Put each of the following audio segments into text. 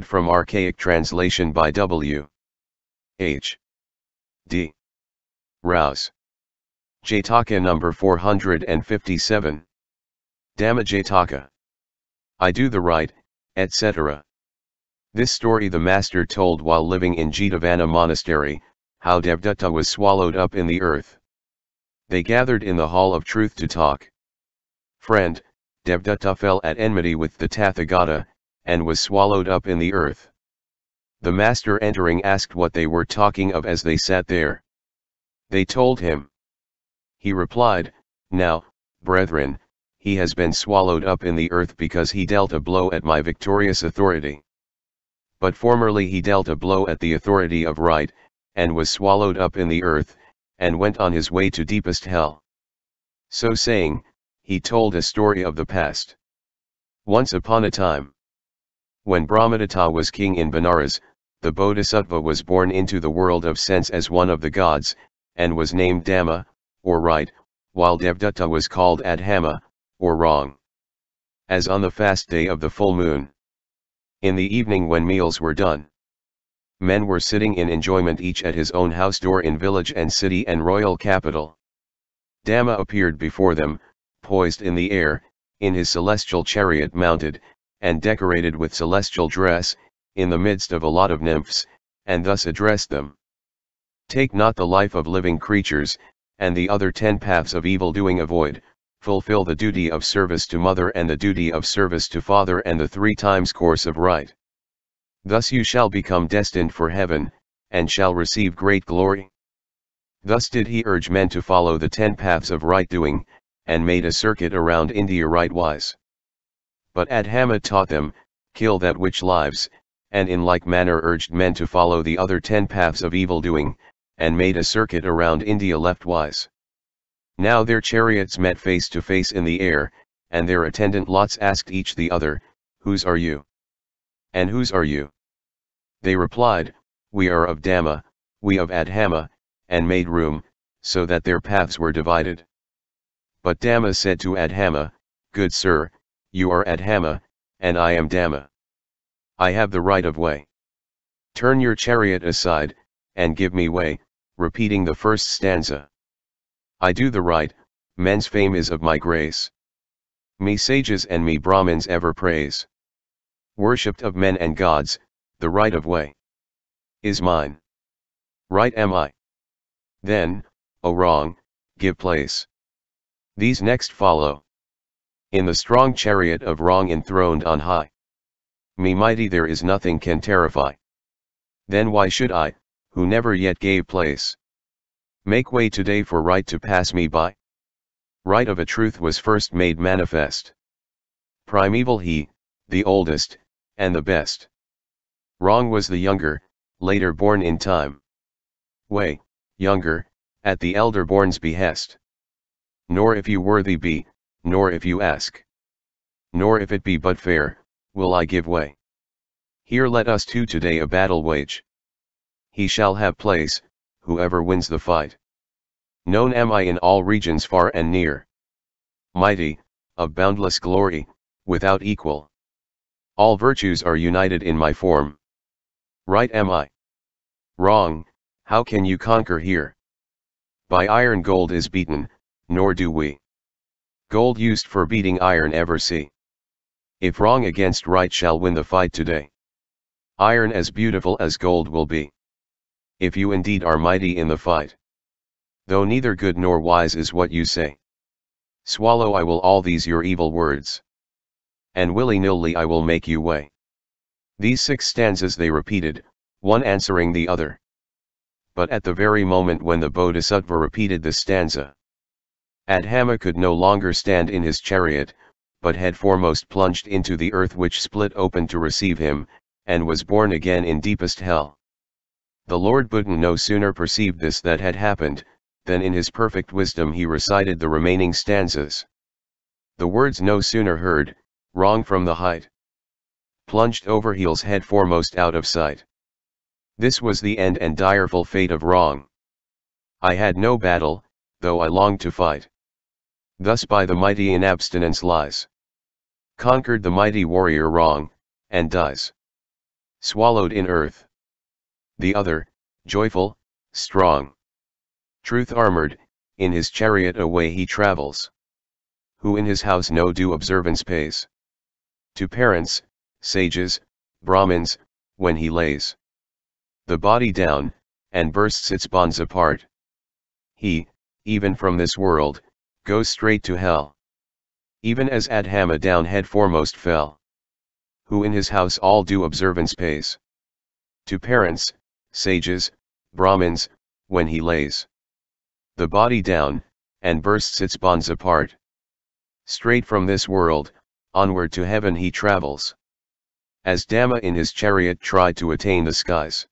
From archaic translation by W.H.D. Rouse. Jataka number 457. Dhamma-Jātaka. I do the right, etc. This story the master told while living in Jitavana monastery, how Devdatta was swallowed up in the earth. They gathered in the hall of truth to talk. Friend, Devdatta fell at enmity with the Tathagata, and was swallowed up in the earth. The master entering asked what they were talking of as they sat there. They told him. He replied, Now, brethren, he has been swallowed up in the earth because he dealt a blow at my victorious authority. But formerly he dealt a blow at the authority of right, and was swallowed up in the earth, and went on his way to deepest hell. So saying, he told a story of the past. Once upon a time, when Brahmadatta was king in Benares, the Bodhisattva was born into the world of sense as one of the gods, and was named Dhamma, or right, while Devdatta was called adhamma, or wrong. As on the fast day of the full moon. In the evening when meals were done, men were sitting in enjoyment each at his own house door in village and city and royal capital. Dhamma appeared before them, poised in the air, in his celestial chariot mounted, and decorated with celestial dress, in the midst of a lot of nymphs, and thus addressed them. Take not the life of living creatures, and the other 10 paths of evil doing avoid, fulfill the duty of service to mother and the duty of service to father and the 3 times course of right. Thus you shall become destined for heaven, and shall receive great glory. Thus did he urge men to follow the 10 paths of right doing, and made a circuit around India rightwise. But adhamma taught them, kill that which lives, and in like manner urged men to follow the other 10 paths of evil doing, and made a circuit around India leftwise. Now their chariots met face to face in the air, and their attendant lots asked each the other, Whose are you? And whose are you? They replied, We are of Dhamma, we of adhamma, and made room, so that their paths were divided. But Dhamma said to adhamma, Good sir, you are adhamma, and I am Dhamma. I have the right of way. Turn your chariot aside, and give me way, repeating the first stanza. I do the right, men's fame is of my grace. Me sages and me Brahmins ever praise. Worshipped of men and gods, the right of way is mine. Right am I. Then, O wrong, give place. These next follow. In the strong chariot of wrong enthroned on high. Me mighty there is nothing can terrify. Then why should I, who never yet gave place, make way today for right to pass me by? Right of a truth was first made manifest. Primeval he, the oldest, and the best. Wrong was the younger, later born in time. Way, younger, at the elder born's behest. Nor if you worthy be, nor if you ask. Nor if it be but fair, will I give way. Here let us two today a battle wage. He shall have place, whoever wins the fight. Known am I in all regions far and near. Mighty, of boundless glory, without equal. All virtues are united in my form. Right am I. Wrong, how can you conquer here? By iron gold is beaten, nor do we gold used for beating iron ever see. If wrong against right shall win the fight today, iron as beautiful as gold will be. If you indeed are mighty in the fight, though neither good nor wise is what you say, swallow I will all these your evil words, and willy-nilly I will make you way. These 6 stanzas they repeated, one answering the other. But at the very moment when the Bodhisattva repeated the stanza, adhamma could no longer stand in his chariot, but head foremost plunged into the earth which split open to receive him, and was born again in deepest hell. The Lord Buddha no sooner perceived this that had happened, than in his perfect wisdom he recited the remaining stanzas. The words no sooner heard, wrong from the height, plunged over heels head foremost out of sight. This was the end and direful fate of wrong. I had no battle, though I longed to fight. Thus by the mighty in abstinence lies. Conquered the mighty warrior wrong, and dies. swallowed in earth. The other, joyful, strong, truth armored, in his chariot away he travels. Who in his house no due observance pays. To parents, sages, Brahmins, when he lays the body down, and bursts its bonds apart. He, even from this world, goes straight to hell. Even as adhamma down head foremost fell. Who in his house all due observance pays. To parents, sages, Brahmins, when he lays the body down, and bursts its bonds apart. Straight from this world, onward to heaven he travels. As Dhamma in his chariot tried to attain the skies.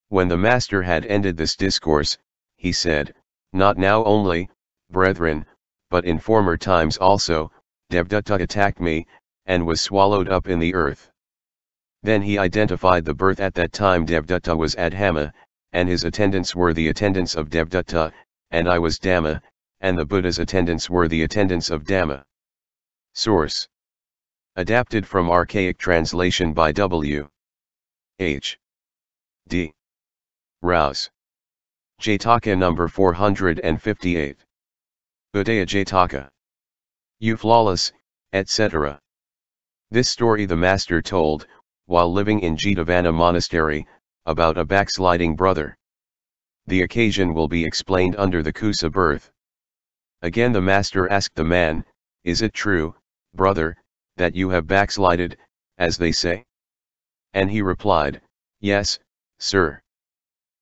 When the master had ended this discourse, he said, not now only, brethren, but in former times also, Devdutta attacked me, and was swallowed up in the earth. Then he identified the birth at that time. Devdutta was adhamma, and his attendants were the attendants of Devdutta, and I was Dhamma, and the Buddha's attendants were the attendants of Dhamma. Source. Adapted from archaic translation by W.H.D. Rouse. Jataka number 458. Udaya-Jātaka. You flawless, etc. This story the master told, while living in Jitavana monastery, about a backsliding brother. The occasion will be explained under the Kusa birth. Again the master asked the man, is it true, brother, that you have backslided, as they say? And he replied, yes, sir.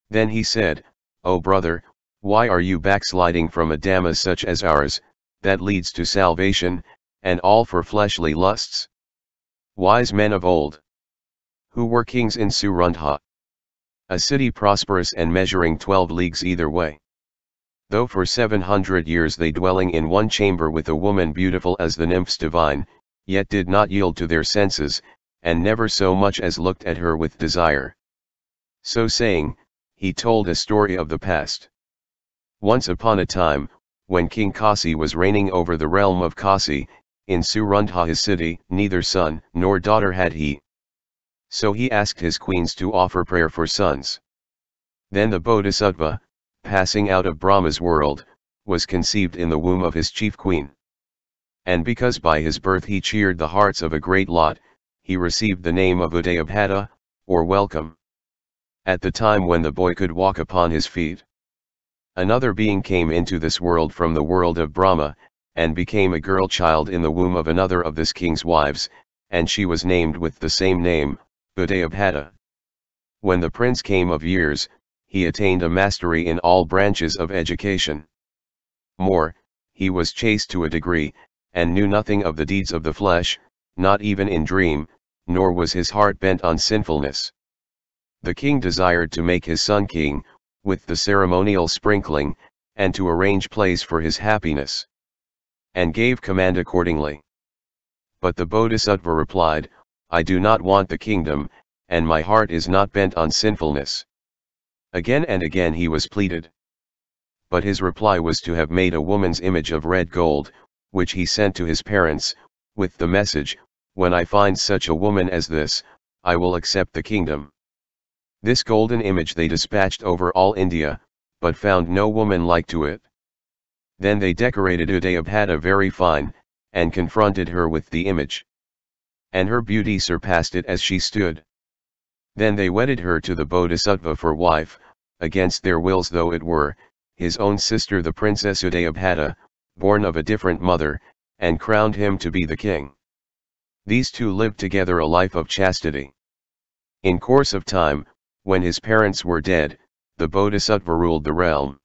Then he said, O brother, why are you backsliding from a Dhamma such as ours, that leads to salvation, and all for fleshly lusts? Wise men of old, who were kings in Surandha, a city prosperous and measuring 12 leagues either way. Though for 700 years they dwelling in one chamber with a woman beautiful as the nymphs divine, yet did not yield to their senses, and never so much as looked at her with desire. So saying, he told a story of the past. Once upon a time, when King Kasi was reigning over the realm of Kasi, in Surandha his city, neither son nor daughter had he. So he asked his queens to offer prayer for sons. Then the Bodhisattva, passing out of Brahma's world, was conceived in the womb of his chief queen. And because by his birth he cheered the hearts of a great lot, he received the name of Udaya-Bhata, or welcome. At the time when the boy could walk upon his feet, another being came into this world from the world of Brahma, and became a girl child in the womb of another of this king's wives, and she was named with the same name, Udaya-Bhata. When the prince came of years, he attained a mastery in all branches of education. More, he was chaste to a degree, and knew nothing of the deeds of the flesh, not even in dream, nor was his heart bent on sinfulness. The king desired to make his son king, with the ceremonial sprinkling, and to arrange place for his happiness, and gave command accordingly. But the Bodhisattva replied, I do not want the kingdom, and my heart is not bent on sinfulness. Again and again he was pleaded. But his reply was to have made a woman's image of red gold, which he sent to his parents, with the message, when I find such a woman as this, I will accept the kingdom. This golden image they dispatched over all India, but found no woman like to it. Then they decorated Udaya-Bhata very fine, and confronted her with the image. And her beauty surpassed it as she stood. Then they wedded her to the Bodhisattva for wife, against their wills though it were, his own sister the princess Udaya-Bhata, born of a different mother, and crowned him to be the king. These two lived together a life of chastity. In course of time, when his parents were dead, the Bodhisattva ruled the realm.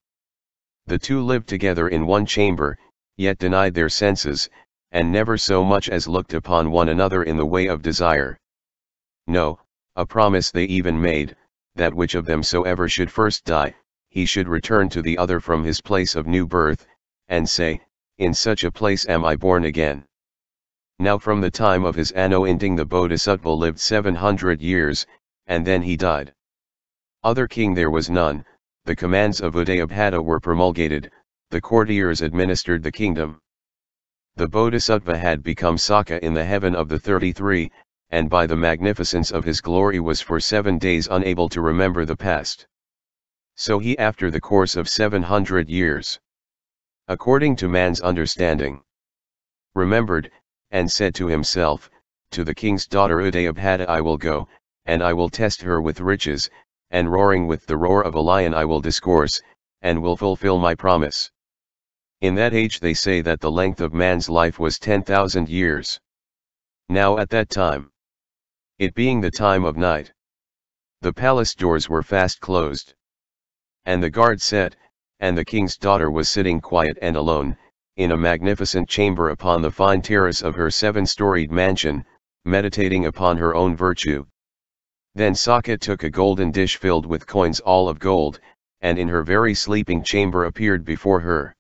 The two lived together in one chamber, yet denied their senses, and never so much as looked upon one another in the way of desire. No, a promise they even made, that which of them soever should first die, he should return to the other from his place of new birth, and say, in such a place am I born again. Now from the time of his anointing the Bodhisattva lived 700 years, and then he died. Other king there was none, the commands of Udaya-Bhata were promulgated, the courtiers administered the kingdom. The Bodhisattva had become Sakha in the heaven of the 33, and by the magnificence of his glory was for 7 days unable to remember the past. So he after the course of 700 years, according to man's understanding, remembered, and said to himself, to the king's daughter Udaya-Jātaka I will go, and I will test her with riches, and roaring with the roar of a lion I will discourse, and will fulfill my promise. In that age they say that the length of man's life was 10,000 years. Now at that time, it being the time of night, the palace doors were fast closed, and the guard set, and the king's daughter was sitting quiet and alone, in a magnificent chamber upon the fine terrace of her 7-storied mansion, meditating upon her own virtue. Then Saka took a golden dish filled with coins all of gold, and in her very sleeping chamber appeared before her,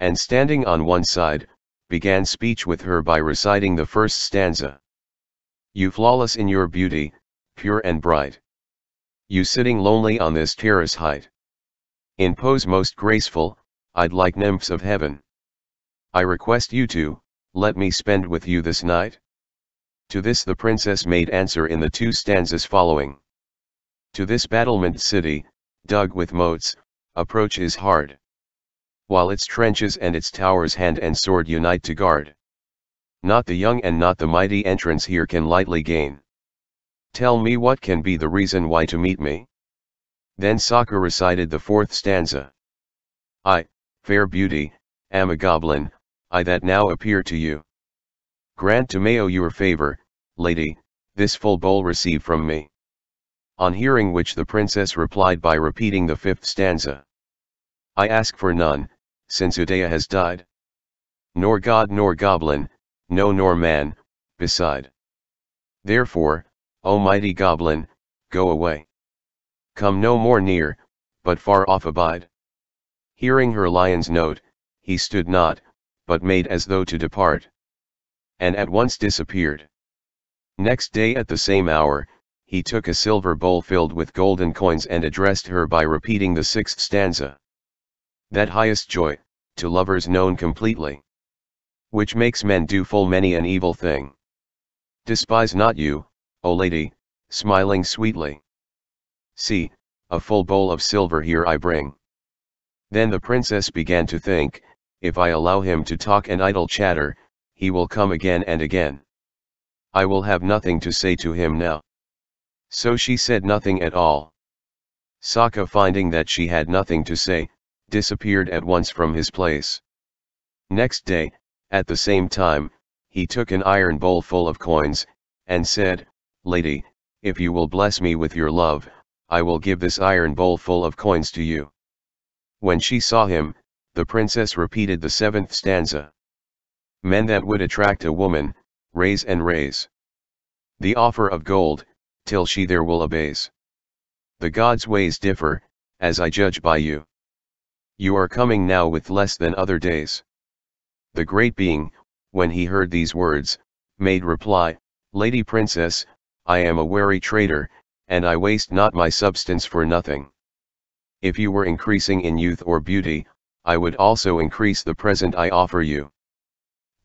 and standing on one side, began speech with her by reciting the first stanza. You flawless in your beauty, pure and bright, you sitting lonely on this terrace height, in pose most graceful, I'd like nymphs of heaven. I request you to, let me spend with you this night. To this the princess made answer in the 2 stanzas following. To this battlemented city, dug with moats, approach is hard, while its trenches and its towers hand and sword unite to guard. Not the young and not the mighty entrance here can lightly gain. Tell me what can be the reason why to meet me? Then Saka recited the 4th stanza. I, fair beauty, am a goblin, I that now appear to you. Grant to me your favor, lady, this full bowl receive from me. On hearing which the princess replied by repeating the 5th stanza. I ask for none, since Udaya has died. Nor god nor goblin, no nor man, beside. Therefore, O mighty goblin, go away. Come no more near, but far off abide. Hearing her lion's note, he stood not, but made as though to depart, and at once disappeared. Next day at the same hour, he took a silver bowl filled with golden coins and addressed her by repeating the 6th stanza. That highest joy, to lovers known completely, which makes men do full many an evil thing. Despise not you, O lady, smiling sweetly. See, a full bowl of silver here I bring. Then the princess began to think, if I allow him to talk and idle chatter, he will come again and again. I will have nothing to say to him now. So she said nothing at all. Saka, finding that she had nothing to say, disappeared at once from his place. Next day, at the same time, he took an iron bowl full of coins, and said, Lady, if you will bless me with your love, I will give this iron bowl full of coins to you. When she saw him, the princess repeated the 7th stanza. Men that would attract a woman, raise and raise the offer of gold, till she there will abase. The gods' ways differ, as I judge by you. You are coming now with less than other days. The great being, when he heard these words, made reply, Lady Princess, I am a wary trader, and I waste not my substance for nothing. If you were increasing in youth or beauty, I would also increase the present I offer you.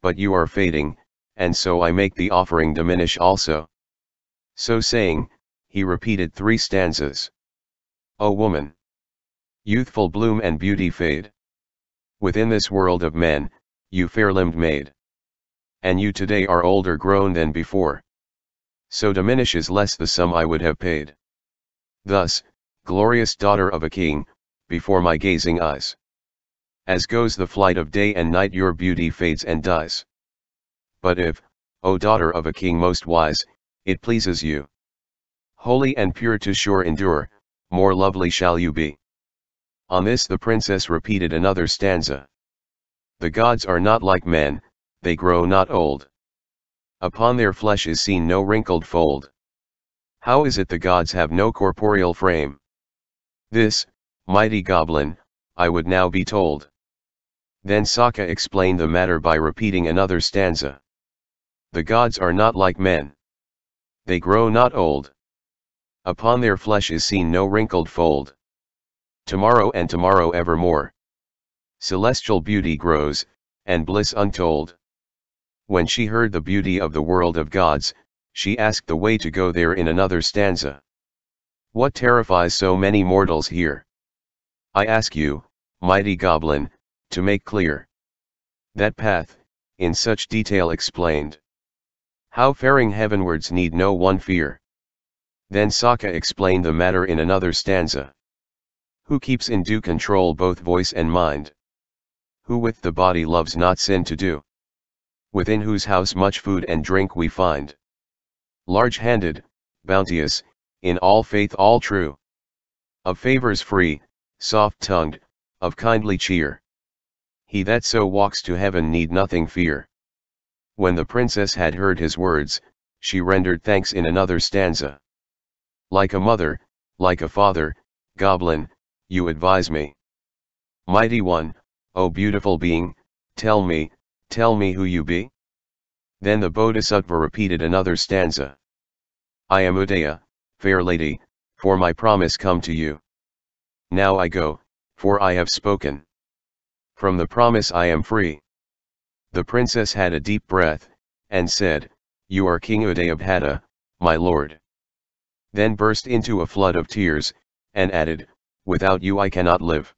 But you are fading, and so I make the offering diminish also. So saying, he repeated 3 stanzas. O woman, youthful bloom and beauty fade. Within this world of men, you fair-limbed maid. And you today are older grown than before. So diminishes less the sum I would have paid. Thus, glorious daughter of a king, before my gazing eyes, as goes the flight of day and night your beauty fades and dies. But if, O daughter of a king most wise, it pleases you, holy and pure to sure endure, more lovely shall you be. On this the princess repeated another stanza. The gods are not like men, they grow not old. Upon their flesh is seen no wrinkled fold. How is it the gods have no corporeal frame? This, mighty goblin, I would now be told. Then Saka explained the matter by repeating another stanza. The gods are not like men. They grow not old. Upon their flesh is seen no wrinkled fold. Tomorrow and tomorrow evermore, celestial beauty grows, and bliss untold. When she heard the beauty of the world of gods, she asked the way to go there in another stanza. What terrifies so many mortals here? I ask you, mighty goblin, to make clear that path, in such detail explained. How faring heavenwards need no one fear. Then Saka explained the matter in another stanza. Who keeps in due control both voice and mind? Who with the body loves not sin to do? Within whose house much food and drink we find. Large-handed, bounteous, in all faith all true. Of favors free, soft-tongued, of kindly cheer. He that so walks to heaven need nothing fear. When the princess had heard his words, she rendered thanks in another stanza. Like a mother, like a father, goblin, you advise me. Mighty one, O beautiful being, tell me who you be? Then the Bodhisattva repeated another stanza. I am Udaya, fair lady, for my promise come to you. Now I go, for I have spoken. From the promise I am free. The princess had a deep breath, and said, You are King Udaya-Bhata, my lord. Then burst into a flood of tears, and added, Without you I cannot live.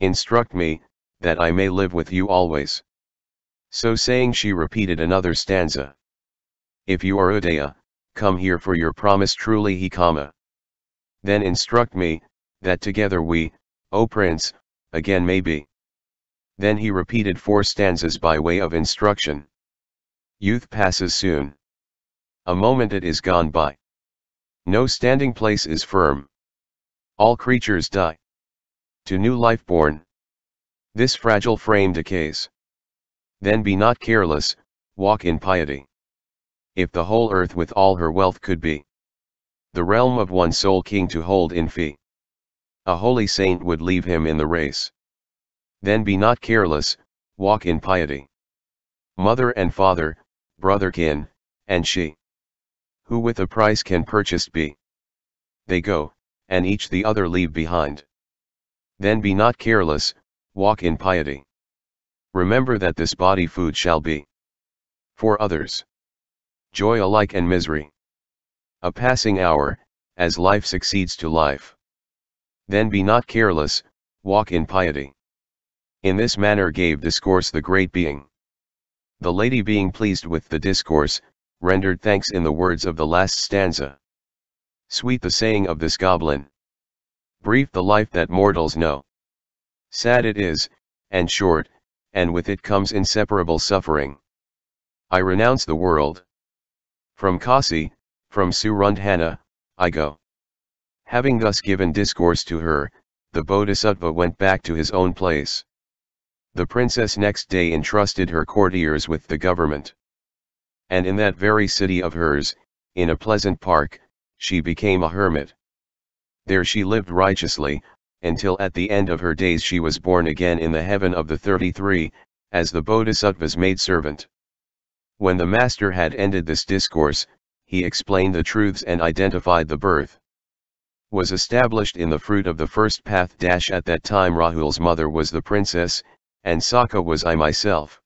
Instruct me, that I may live with you always. So saying she repeated another stanza. If you are Udaya, come here for your promise truly he comma. Then instruct me, that together we, O prince, again may be. Then he repeated 4 stanzas by way of instruction. Youth passes soon. A moment it is gone by. No standing place is firm. All creatures die. To new life born. This fragile frame decays. Then be not careless, walk in piety. If the whole earth with all her wealth could be the realm of one sole king to hold in fee, a holy saint would leave him in the race. Then be not careless, walk in piety. Mother and father, brother kin, and she, who with a price can purchased be, they go, and each the other leave behind. Then be not careless, walk in piety. Remember that this body food shall be for others, joy alike and misery. A passing hour, as life succeeds to life. Then be not careless, walk in piety. In this manner gave discourse the great being. The lady being pleased with the discourse, rendered thanks in the words of the last stanza. Sweet the saying of this goblin. Brief the life that mortals know. Sad it is, and short, and with it comes inseparable suffering. I renounce the world. From Kasi, from Surundhana, I go. Having thus given discourse to her, the Bodhisattva went back to his own place. The princess next day entrusted her courtiers with the government. And in that very city of hers, in a pleasant park, she became a hermit. There she lived righteously, until at the end of her days she was born again in the heaven of the 33, as the Bodhisattva's maidservant. When the master had ended this discourse, he explained the truths and identified the birth. Was established in the fruit of the first path. At that time Rahul's mother was the princess, and Saka was I myself.